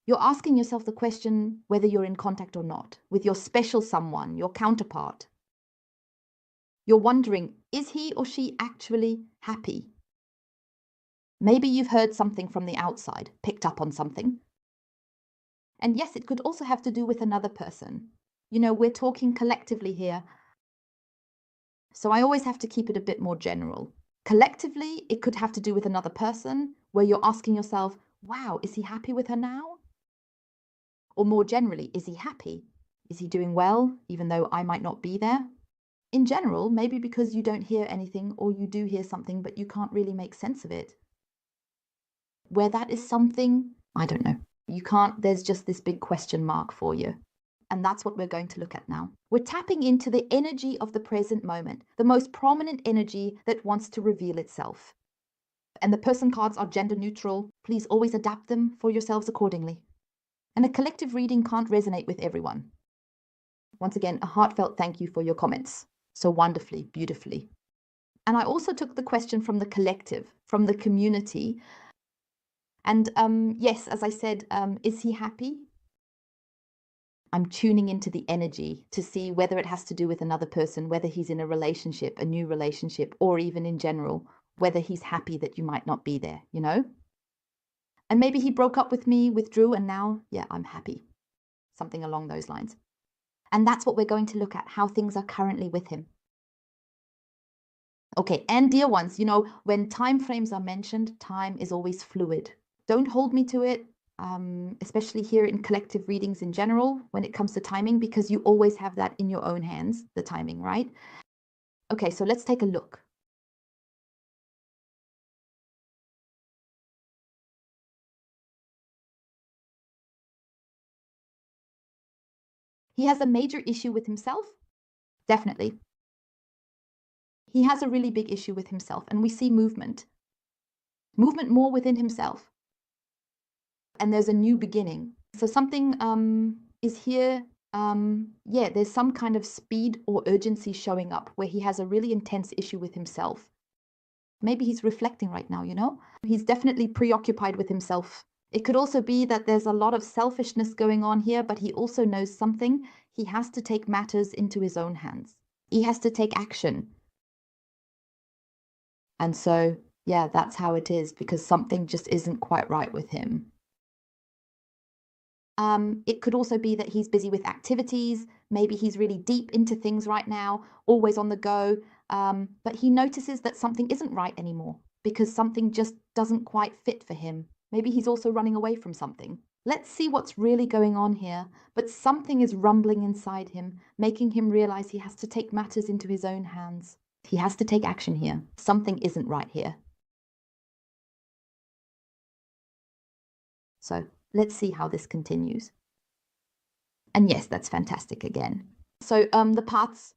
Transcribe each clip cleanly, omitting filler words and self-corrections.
You're asking yourself the question whether you're in contact or not with your special someone, your counterpart. You're wondering, is he or she actually happy? Maybe you've heard something from the outside, picked up on something. And yes, it could also have to do with another person. You know, we're talking collectively here. So I always have to keep it a bit more general. Collectively, it could have to do with another person where you're asking yourself, wow, is he happy with her now? Or more generally, is he happy? Is he doing well, even though I might not be there? In general, maybe because you don't hear anything or you do hear something, but you can't really make sense of it. Where that is something, I don't know. You can't, there's just this big question mark for you. And that's what we're going to look at now. We're tapping into the energy of the present moment, the most prominent energy that wants to reveal itself. And the person cards are gender neutral. Please always adapt them for yourselves accordingly. And a collective reading can't resonate with everyone. Once again, a heartfelt thank you for your comments. So wonderfully, beautifully. And I also took the question from the collective, from the community. And yes, as I said, is he happy? I'm tuning into the energy to see whether it has to do with another person, whether he's in a relationship, a new relationship, or even in general, whether he's happy that you might not be there, you know? And maybe he broke up with me, withdrew, and now, yeah, I'm happy. Something along those lines. And that's what we're going to look at, how things are currently with him. Okay, and dear ones, you know, when time frames are mentioned, time is always fluid. Don't hold me to it, especially here in collective readings in general, when it comes to timing, because you always have that in your own hands, the timing, right? Okay, so let's take a look. He has a major issue with himself, definitely. He has a really big issue with himself, and we see movement more within himself. And there's a new beginning. So something is here. Yeah, there's some kind of speed or urgency showing up where he has a really intense issue with himself. Maybe he's reflecting right now, you know? He's definitely preoccupied with himself. It could also be that there's a lot of selfishness going on here, but he also knows something. He has to take matters into his own hands. He has to take action. And so, yeah, that's how it is, because something just isn't quite right with him. It could also be that he's busy with activities. Maybe he's really deep into things right now, always on the go. But he notices that something isn't right anymore because something just doesn't quite fit for him. Maybe he's also running away from something. Let's see what's really going on here. But something is rumbling inside him, making him realize he has to take matters into his own hands. He has to take action here. Something isn't right here. So let's see how this continues. And yes, that's fantastic again. So the parts,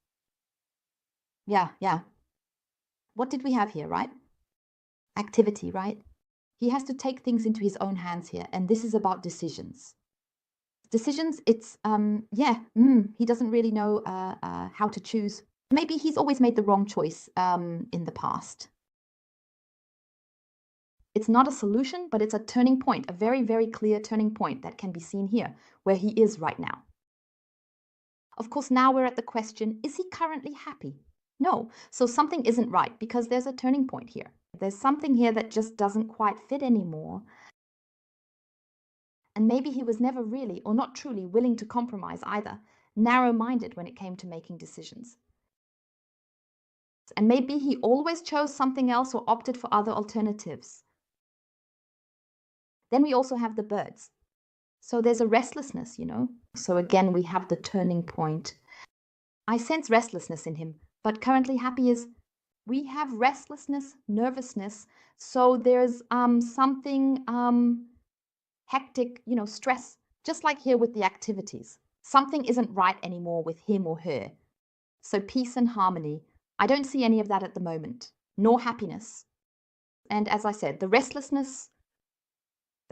yeah. What did we have here, right? Activity, right? He has to take things into his own hands here, and this is about decisions. Decisions, it's, he doesn't really know how to choose. Maybe he's always made the wrong choice in the past. It's not a solution, but it's a turning point, a very, very clear turning point that can be seen here, where he is right now. Of course, now we're at the question, is he currently happy? No. So something isn't right because there's a turning point here. There's something here that just doesn't quite fit anymore. And maybe he was never really or not truly willing to compromise either, narrow-minded when it came to making decisions. And maybe he always chose something else or opted for other alternatives. Then we also have the birds. So there's a restlessness, you know. So again, we have the turning point. I sense restlessness in him, but currently happy is we have restlessness, nervousness. So there's something hectic, you know, stress, just like here with the activities. Something isn't right anymore with him or her. So peace and harmony. I don't see any of that at the moment, nor happiness. And as I said, the restlessness,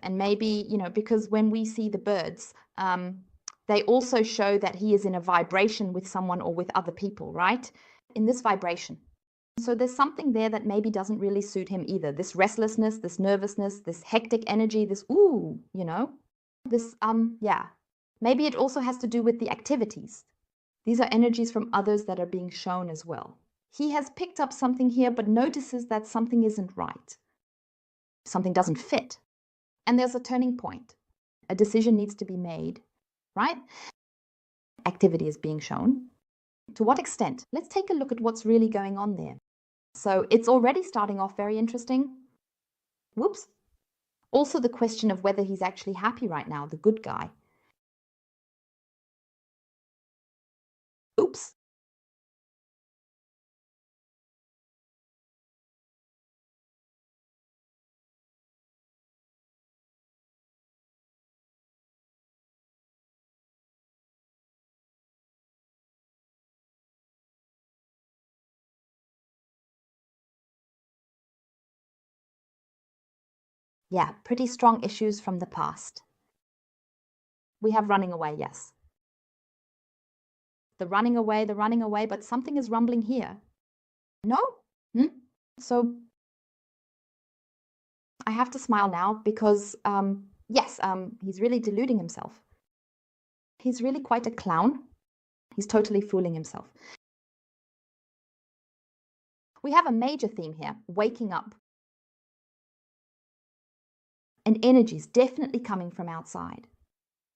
and maybe, you know, because when we see the birds, they also show that he is in a vibration with someone or with other people, right? In this vibration. So there's something there that maybe doesn't really suit him either. This restlessness, this nervousness, this hectic energy, this ooh, you know. This, yeah. Maybe it also has to do with the activities. These are energies from others that are being shown as well. He has picked up something here, but notices that something isn't right. Something doesn't fit. And there's a turning point. A decision needs to be made, right? Activity is being shown. To what extent? Let's take a look at what's really going on there. So it's already starting off very interesting. Whoops. Also the question of whether he's actually happy right now, the good guy. Oops. Yeah, pretty strong issues from the past. We have running away, yes. The running away, but something is rumbling here. No? So I have to smile now because, yes, he's really deluding himself. He's really quite a clown. He's totally fooling himself. We have a major theme here, waking up. And energies definitely coming from outside.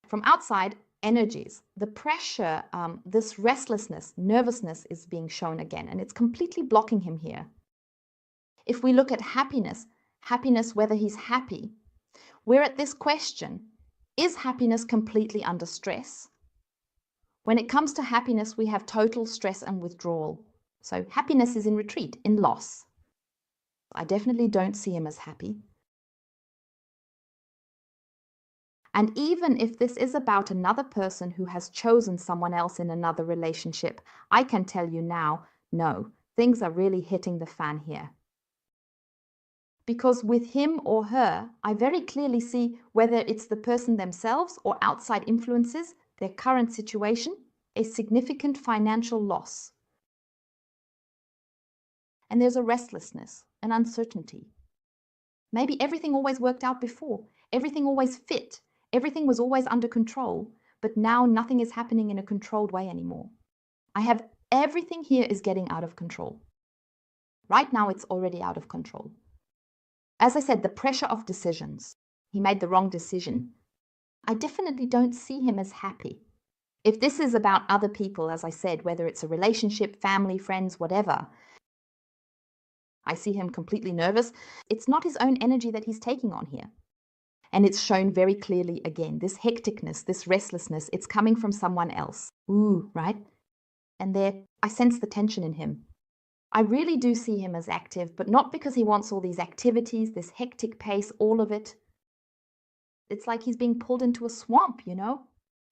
From outside, energies, the pressure, this restlessness, nervousness is being shown again, and it's completely blocking him here. If we look at happiness, whether he's happy, we're at this question, is happiness completely under stress? When it comes to happiness, we have total stress and withdrawal. So happiness is in retreat, in loss. I definitely don't see him as happy. And even if this is about another person who has chosen someone else in another relationship, I can tell you now, no, things are really hitting the fan here. Because with him or her, I very clearly see whether it's the person themselves or outside influences, their current situation, a significant financial loss. And there's a restlessness, an uncertainty. Maybe everything always worked out before, everything always fit, everything was always under control, but now nothing is happening in a controlled way anymore. I have everything here is getting out of control. Right now it's already out of control. As I said, the pressure of decisions. He made the wrong decision. I definitely don't see him as happy. If this is about other people, as I said, whether it's a relationship, family, friends, whatever, I see him completely nervous. It's not his own energy that he's taking on here. And it's shown very clearly again, this hecticness, this restlessness, it's coming from someone else. Ooh, right? And there, I sense the tension in him. I really do see him as active, but not because he wants all these activities, this hectic pace, all of it. It's like he's being pulled into a swamp, you know?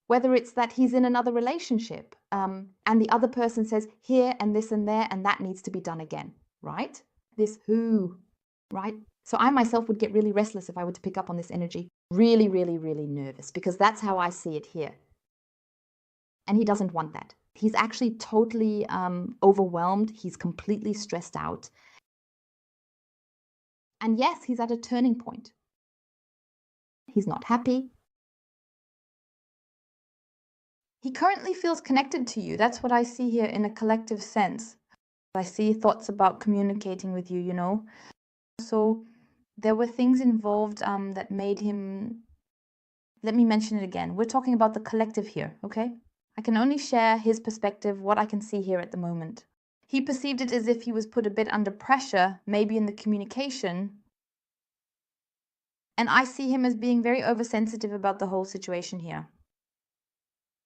Whether it's that he's in another relationship, and the other person says here and this and there, and that needs to be done again, right? This who, right? So I myself would get really restless if I were to pick up on this energy. Really, really, really nervous, because that's how I see it here. And he doesn't want that. He's actually totally overwhelmed. He's completely stressed out. And yes, he's at a turning point. He's not happy. He currently feels connected to you. That's what I see here in a collective sense. I see thoughts about communicating with you, you know. So there were things involved that made him... Let me mention it again. We're talking about the collective here, okay? I can only share his perspective, what I can see here at the moment. He perceived it as if he was put a bit under pressure, maybe in the communication. And I see him as being very oversensitive about the whole situation here.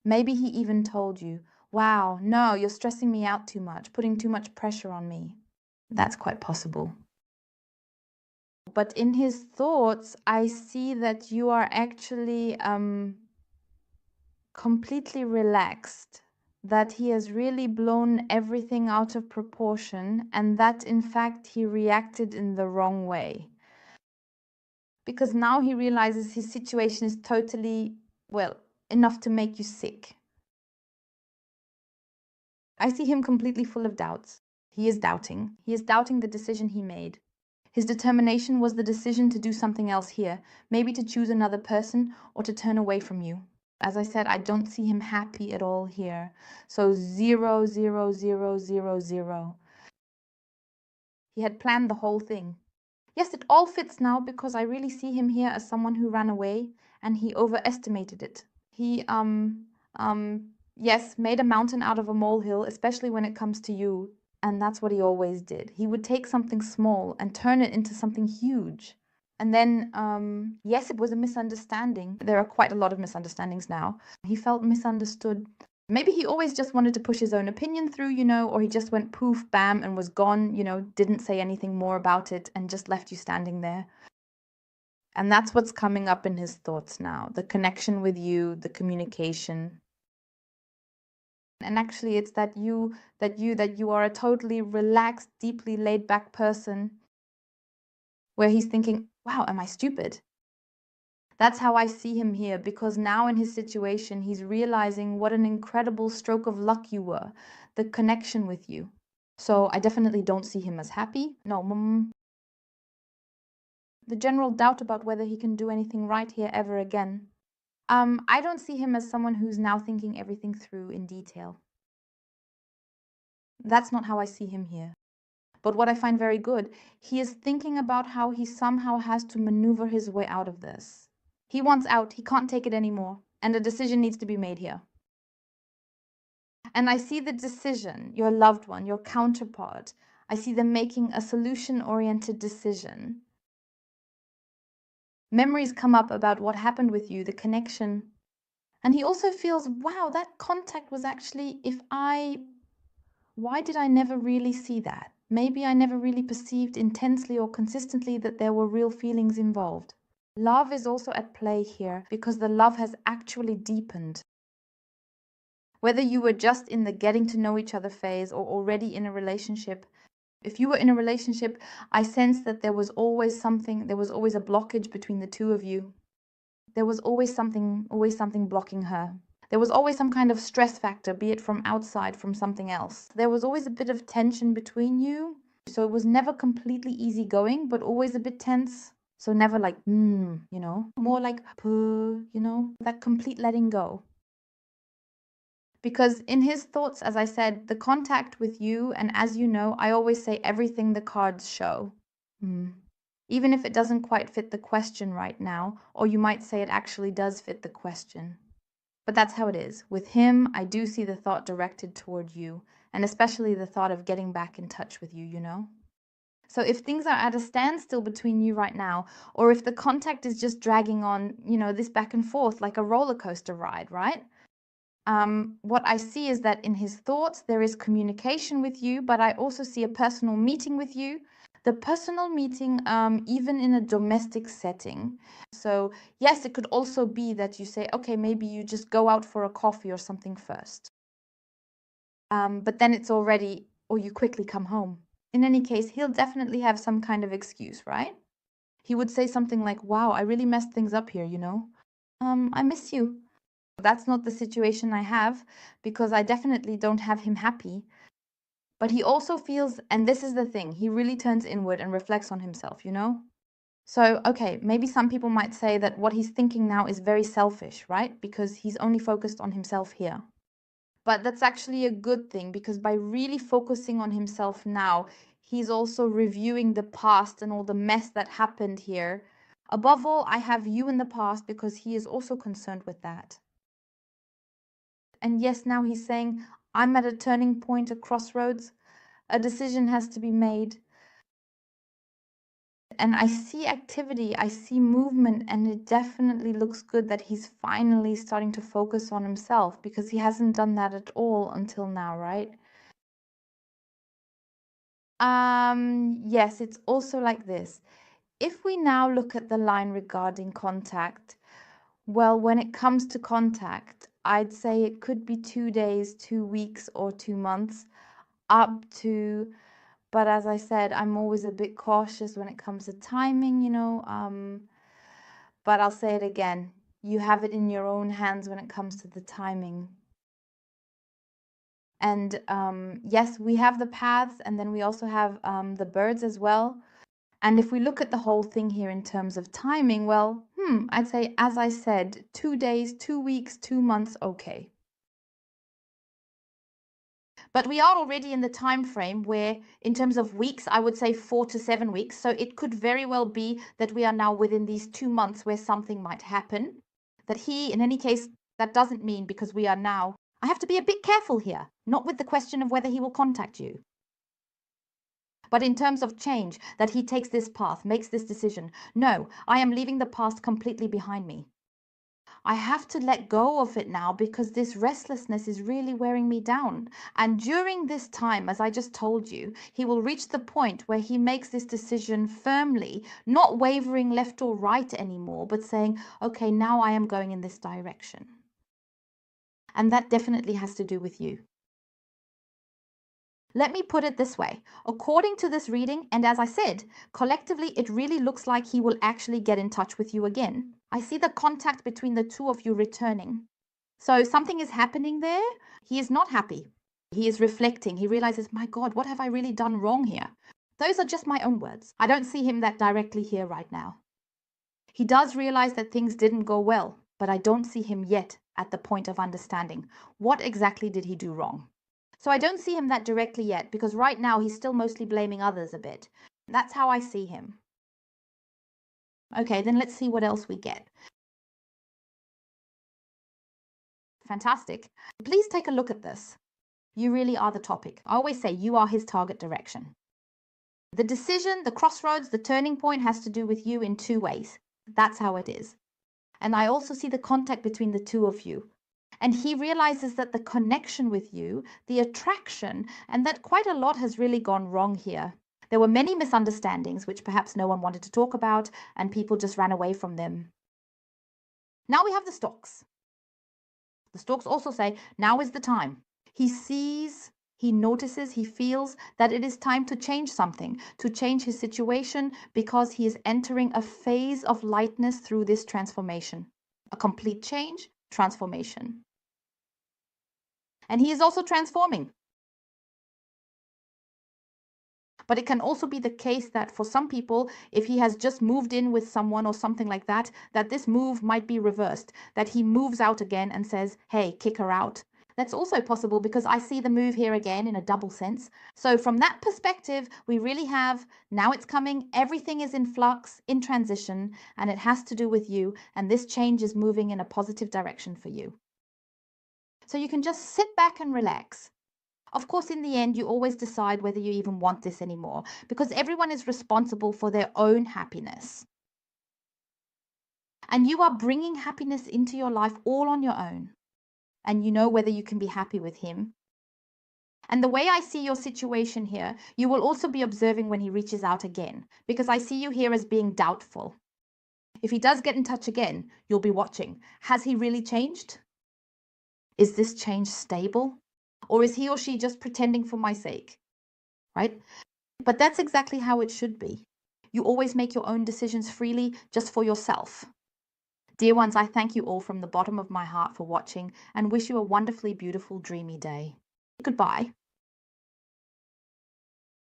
Maybe he even told you, wow, no, you're stressing me out too much, putting too much pressure on me. That's quite possible. But in his thoughts, I see that you are actually completely relaxed, that he has really blown everything out of proportion, and that in fact he reacted in the wrong way. Because now he realizes his situation is totally, well, enough to make you sick. I see him completely full of doubts. He is doubting. He is doubting the decision he made. His determination was the decision to do something else here, maybe to choose another person or to turn away from you. As I said, I don't see him happy at all here. So 0, 0, 0, 0, 0. He had planned the whole thing. Yes, it all fits now because I really see him here as someone who ran away and he overestimated it. He, yes, made a mountain out of a molehill, especially when it comes to you. And that's what he always did. He would take something small and turn it into something huge. And then, yes, it was a misunderstanding. There are quite a lot of misunderstandings now. He felt misunderstood. Maybe he always just wanted to push his own opinion through, or he just went poof, bam, and was gone, didn't say anything more about it and just left you standing there. And that's what's coming up in his thoughts now, the connection with you, the communication. And actually, it's that you are a totally relaxed, deeply laid back person where he's thinking, wow, am I stupid? That's how I see him here, because now in his situation, he's realizing what an incredible stroke of luck you were, the connection with you. So I definitely don't see him as happy. No, the general doubt about whether he can do anything right here ever again. I don't see him as someone who's now thinking everything through in detail. That's not how I see him here. But what I find very good, he is thinking about how he somehow has to maneuver his way out of this. He wants out, he can't take it anymore, and a decision needs to be made here. And I see the decision, your loved one, your counterpart, I see them making a solution-oriented decision. Memories come up about what happened with you, the connection. And he also feels, wow, that contact was actually, why did I never really see that? Maybe I never really perceived intensely or consistently that there were real feelings involved. Love is also at play here because the love has actually deepened. Whether you were just in the getting to know each other phase or already in a relationship, if you were in a relationship, I sense that there was always a blockage between the two of you. There was always something blocking her. There was always some kind of stress factor, be it from outside, from something else. There was always a bit of tension between you. So it was never completely easygoing, but always a bit tense. So never like, more like, that complete letting go. Because in his thoughts, as I said, the contact with you, and as you know, I always say everything the cards show. Even if it doesn't quite fit the question right now, or you might say it actually does fit the question. But that's how it is. With him, I do see the thought directed toward you, and especially the thought of getting back in touch with you, So if things are at a standstill between you right now, or if the contact is just dragging on, this back and forth like a roller coaster ride, right? What I see is that in his thoughts, there is communication with you, but I also see a personal meeting with you. The personal meeting, even in a domestic setting. So yes, it could also be that you say, okay, maybe you just go out for a coffee or something first. But then it's already, or you quickly come home. In any case, he'll definitely have some kind of excuse, right? He would say something like, wow, I really messed things up here, I miss you. That's not the situation I have, because I definitely don't have him happy. But he also feels, and this is the thing, he really turns inward and reflects on himself, So, okay, maybe some people might say that what he's thinking now is very selfish, right? Because he's only focused on himself here. But that's actually a good thing, because by really focusing on himself now, he's also reviewing the past and all the mess that happened here. Above all, I have you in the past because he is also concerned with that. And yes, now he's saying, I'm at a turning point, a crossroads. A decision has to be made. And I see activity, I see movement, and it definitely looks good that he's finally starting to focus on himself, because he hasn't done that at all until now, right? Yes, it's also like this. If we now look at the line regarding contact, well, when it comes to contact, I'd say it could be 2 days, 2 weeks, or 2 months, up to, but as I said, I'm always a bit cautious when it comes to timing, but I'll say it again, you have it in your own hands when it comes to the timing. And yes, we have the paths, and then we also have the birds as well. And if we look at the whole thing here in terms of timing, well, I'd say, as I said, 2 days, 2 weeks, 2 months, okay. But we are already in the time frame where, in terms of weeks, I would say 4 to 7 weeks. So it could very well be that we are now within these 2 months where something might happen. That he, in any case, that doesn't mean because we are now. I have to be a bit careful here, not with the question of whether he will contact you. But in terms of change, that he takes this path, makes this decision. No, I am leaving the past completely behind me. I have to let go of it now because this restlessness is really wearing me down. And during this time, as I just told you, he will reach the point where he makes this decision firmly, not wavering left or right anymore, but saying, okay, now I am going in this direction. And that definitely has to do with you. Let me put it this way. According to this reading, and as I said, collectively, it really looks like he will actually get in touch with you again. I see the contact between the two of you returning. So something is happening there. He is not happy. He is reflecting. He realizes, my God, what have I really done wrong here? Those are just my own words. I don't see him that directly here right now. He does realize that things didn't go well, but I don't see him yet at the point of understanding. What exactly did he do wrong? So I don't see him that directly yet, because right now he's still mostly blaming others a bit. That's how I see him. Okay, then let's see what else we get. Fantastic. Please take a look at this. You really are the topic. I always say you are his target direction. The decision, the crossroads, the turning point has to do with you in 2 ways. That's how it is. And I also see the contact between the two of you. And he realizes that the connection with you, the attraction, and that quite a lot has really gone wrong here. There were many misunderstandings, which perhaps no one wanted to talk about, and people just ran away from them. Now we have the storks. The storks also say, now is the time. He sees, he notices, he feels that it is time to change something, to change his situation, because he is entering a phase of lightness through this transformation. A complete change, transformation. And he is also transforming. But it can also be the case that for some people, if he has just moved in with someone or something like that, that this move might be reversed, that he moves out again and says, hey, kick her out. That's also possible because I see the move here again in a double sense. So from that perspective, we really have, now it's coming, everything is in flux, in transition, and it has to do with you, and this change is moving in a positive direction for you. So you can just sit back and relax. Of course, in the end, you always decide whether you even want this anymore, because everyone is responsible for their own happiness. And you are bringing happiness into your life all on your own. And you know whether you can be happy with him. And the way I see your situation here, you will also be observing when he reaches out again, because I see you here as being doubtful. If he does get in touch again, you'll be watching. Has he really changed? Is this change stable? Or is he or she just pretending for my sake? Right? But that's exactly how it should be. You always make your own decisions freely, just for yourself. Dear ones, I thank you all from the bottom of my heart for watching and wish you a wonderfully beautiful, dreamy day. Goodbye.